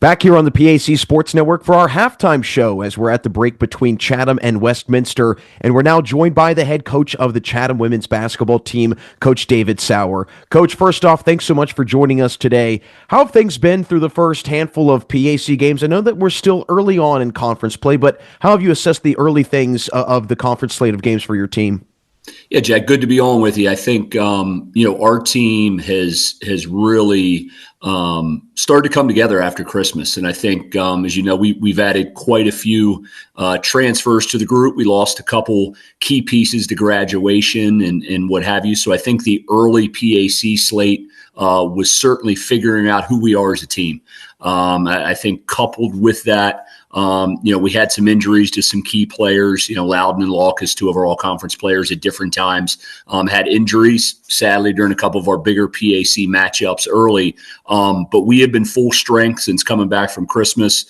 Back here on the PAC Sports Network for our halftime show as we're at the break between Chatham and Westminster, and we're now joined by the head coach of the Chatham women's basketball team, Coach David Saur. Coach, first off, thanks so much for joining us today. How have things been through the first handful of PAC games? I know that we're still early on in conference play, but how have you assessed the early things of the conference slate of games for your team? Yeah, Jack, good to be on with you. I think our team has really started to come together after Christmas, and I think as you know, we've added quite a few transfers to the group. We lost a couple key pieces to graduation and what have you. So I think the early PAC slate was certainly figuring out who we are as a team. I think coupled with that. We had some injuries to some key players, Loudon and Lawkus, two of our all-conference players at different times, had injuries, sadly, during a couple of our bigger PAC matchups early. But we have been full strength since coming back from Christmas.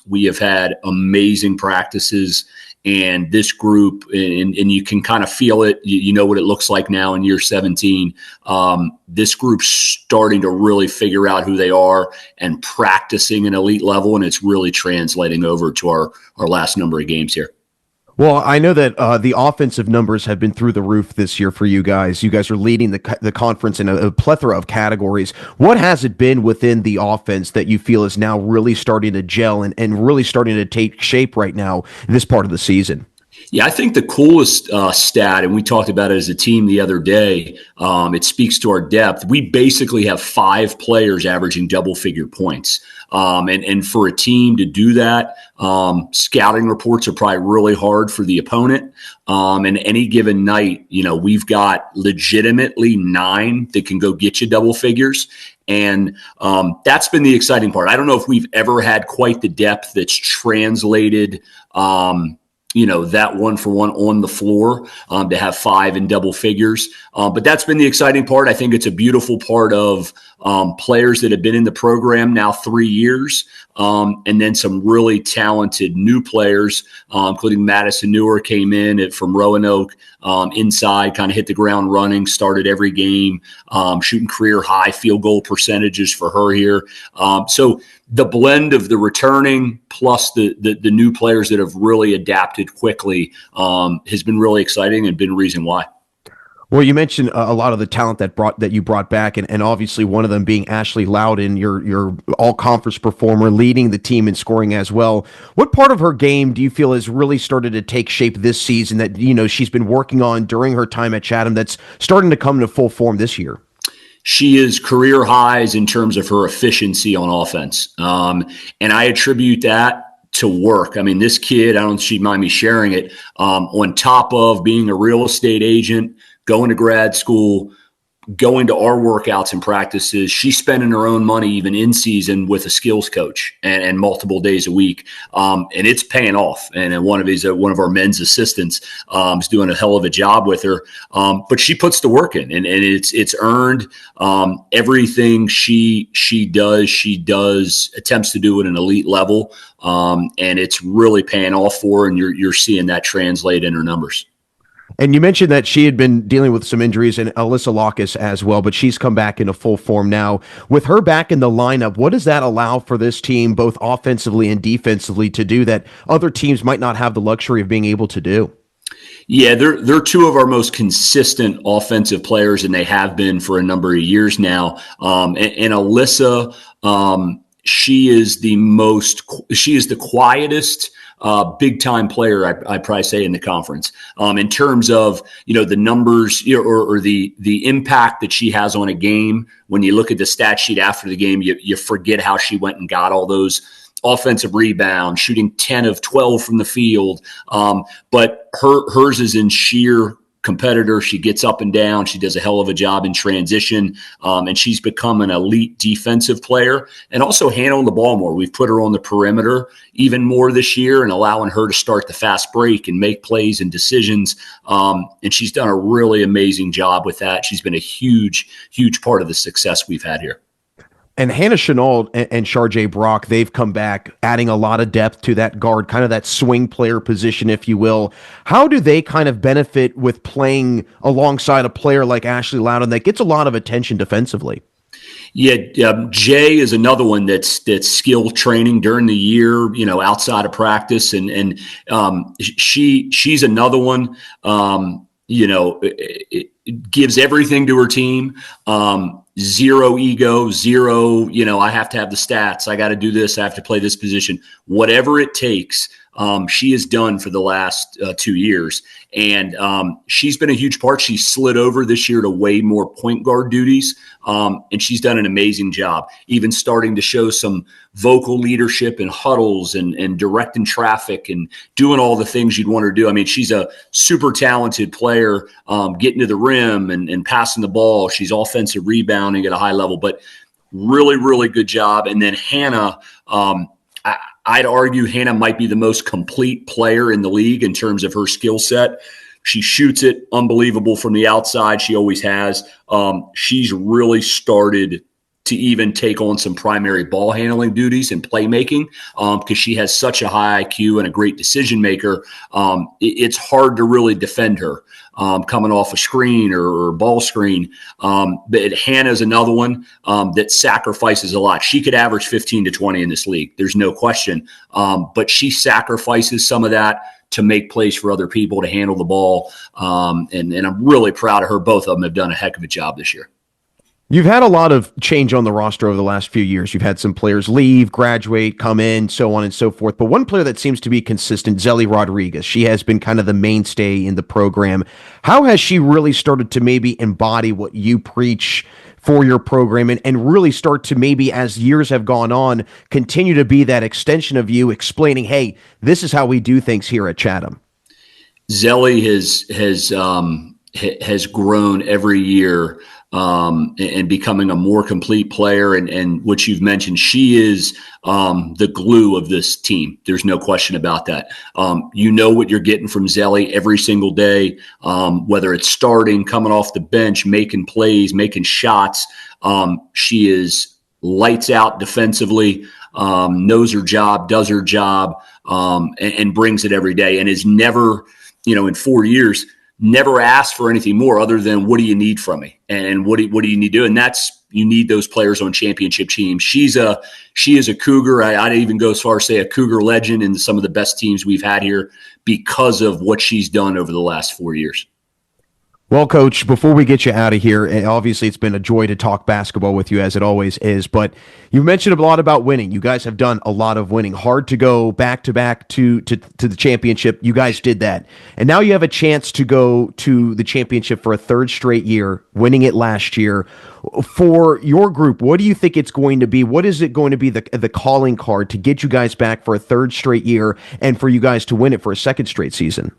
We have had amazing practices. And this group, and you can kind of feel it, you know what it looks like now in year 17. This group's starting to really figure out who they are and practicing an elite level, and it's really translating over to our last number of games here. Well, I know that the offensive numbers have been through the roof this year for you guys. You guys are leading the conference in a plethora of categories. What has it been within the offense that you feel is now really starting to gel and really starting to take shape right now this part of the season? Yeah, I think the coolest stat, and we talked about it as a team the other day, it speaks to our depth. We basically have 5 players averaging double-figure points. And for a team to do that, scouting reports are probably really hard for the opponent. And any given night, we've got legitimately 9 that can go get you double figures. And that's been the exciting part. I don't know if we've ever had quite the depth that's translated that 1-for-1 on the floor to have 5 in double figures. But that's been the exciting part. I think it's a beautiful part of players that have been in the program now 3 years, and then some really talented new players, including Madison Newer came in from Roanoke inside, kind of hit the ground running, started every game, shooting career high field goal percentages for her here. So the blend of the returning plus the new players that have really adapted quickly has been really exciting and been a reason why. Well, you mentioned a lot of the talent that you brought back, and obviously one of them being Ashley Loudon, your all-conference performer, leading the team in scoring as well. What part of her game do you feel has really started to take shape this season that she's been working on during her time at Chatham that's starting to come into full form this year? She is career highs in terms of her efficiency on offense, and I attribute that to work. I mean, this kid, I don't know if she'd mind me sharing it, on top of being a real estate agent, going to grad school, going to our workouts and practices, she's spending her own money even in season with a skills coach and multiple days a week. And it's paying off. And one of our men's assistants is doing a hell of a job with her. But she puts the work in and it's earned. Everything she does attempts to do at an elite level. And it's really paying off for her. And you're seeing that translate in her numbers. And you mentioned that she had been dealing with some injuries, and Alyssa Lawkus as well, but she's come back into full form now. With her back in the lineup, what does that allow for this team, both offensively and defensively, to do that other teams might not have the luxury of being able to do? Yeah, they're 2 of our most consistent offensive players, and they have been for a number of years now. And Alyssa, she is the quietest big time player I'd probably say in the conference in terms of the numbers or the impact that she has on a game. When you look at the stat sheet after the game, you forget how she went and got all those offensive rebounds, shooting 10 of 12 from the field. But hers is in sheer competitor. She gets up and down. She does a hell of a job in transition. And she's become an elite defensive player and also handling the ball more. We've put her on the perimeter even more this year and allowing her to start the fast break and make plays and decisions. And she's done a really amazing job with that. She's been a huge, huge part of the success we've had here. And Hannah Chenault and Sharjay Brock, they've come back, adding a lot of depth to that guard, kind of that swing player position, if you will. How do they kind of benefit with playing alongside a player like Ashley Loudon that gets a lot of attention defensively? Yeah, Jay is another one that's skill training during the year, outside of practice, and she's another one. It gives everything to her team. Zero ego, zero. I have to have the stats. I got to do this. I have to play this position. Whatever it takes. She has done for the last 2 years. And she's been a huge part. She slid over this year to way more point guard duties. And she's done an amazing job, even starting to show some vocal leadership in huddles and directing traffic and doing all the things you'd want her to do. I mean, she's a super talented player, getting to the rim and passing the ball. She's offensive rebounding at a high level, but really, really good job. And then Hannah, I'd argue Hannah might be the most complete player in the league in terms of her skill set. She shoots it unbelievable from the outside. She always has. She's really started to even take on some primary ball handling duties and playmaking because she has such a high IQ and a great decision maker. It's hard to really defend her coming off a screen or ball screen. But Hannah's another one that sacrifices a lot. She could average 15 to 20 in this league. There's no question. But she sacrifices some of that to make plays for other people, to handle the ball. And I'm really proud of her. Both of them have done a heck of a job this year. You've had a lot of change on the roster over the last few years. You've had some players leave, graduate, come in, so on and so forth. But one player that seems to be consistent, Zelly Rodriguez. She has been kind of the mainstay in the program. How has she really started to maybe embody what you preach for your program and really start to maybe, as years have gone on, continue to be that extension of you explaining, hey, this is how we do things here at Chatham? Zelly has grown every year and becoming a more complete player. And what you've mentioned, she is the glue of this team. There's no question about that. You know what you're getting from Zelly every single day, whether it's starting, coming off the bench, making plays, making shots. She is lights out defensively, knows her job, does her job, and brings it every day, and is never, in 4 years, never asked for anything more other than what do you need from me and what do you need to do? And that's, you need those players on championship teams. She is a Cougar. I'd even go as far as say a Cougar legend in some of the best teams we've had here because of what she's done over the last 4 years. Well, Coach, before we get you out of here, and obviously it's been a joy to talk basketball with you as it always is, but you mentioned a lot about winning. You guys have done a lot of winning. Hard to go back-to-back to the championship. You guys did that. And now you have a chance to go to the championship for a third straight year, winning it last year. For your group, what do you think it's going to be? What is it going to be the calling card to get you guys back for a third straight year and for you guys to win it for a second straight season?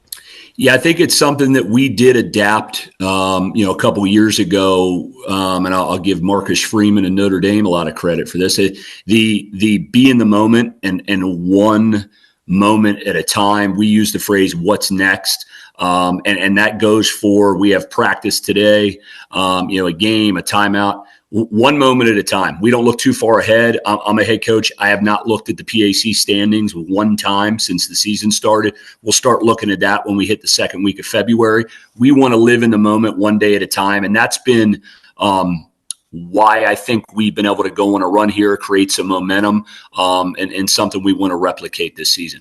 Yeah, I think it's something that we did adapt, a couple of years ago, and I'll give Marcus Freeman and Notre Dame a lot of credit for this. The be in the moment and one moment at a time. We use the phrase "What's next," and that goes for we have practice today, a game, a timeout. One moment at a time. We don't look too far ahead. I'm a head coach. I have not looked at the PAC standings one time since the season started. We'll start looking at that when we hit the second week of February. We want to live in the moment one day at a time. And that's been why I think we've been able to go on a run here, create some momentum, and something we want to replicate this season.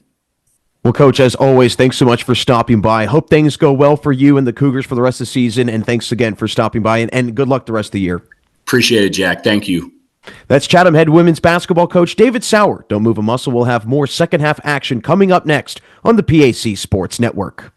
Well, Coach, as always, thanks so much for stopping by. Hope things go well for you and the Cougars for the rest of the season. And thanks again for stopping by and good luck the rest of the year. Appreciate it, Jack. Thank you. That's Chatham head women's basketball coach David Saur. Don't move a muscle. We'll have more second half action coming up next on the PAC Sports Network.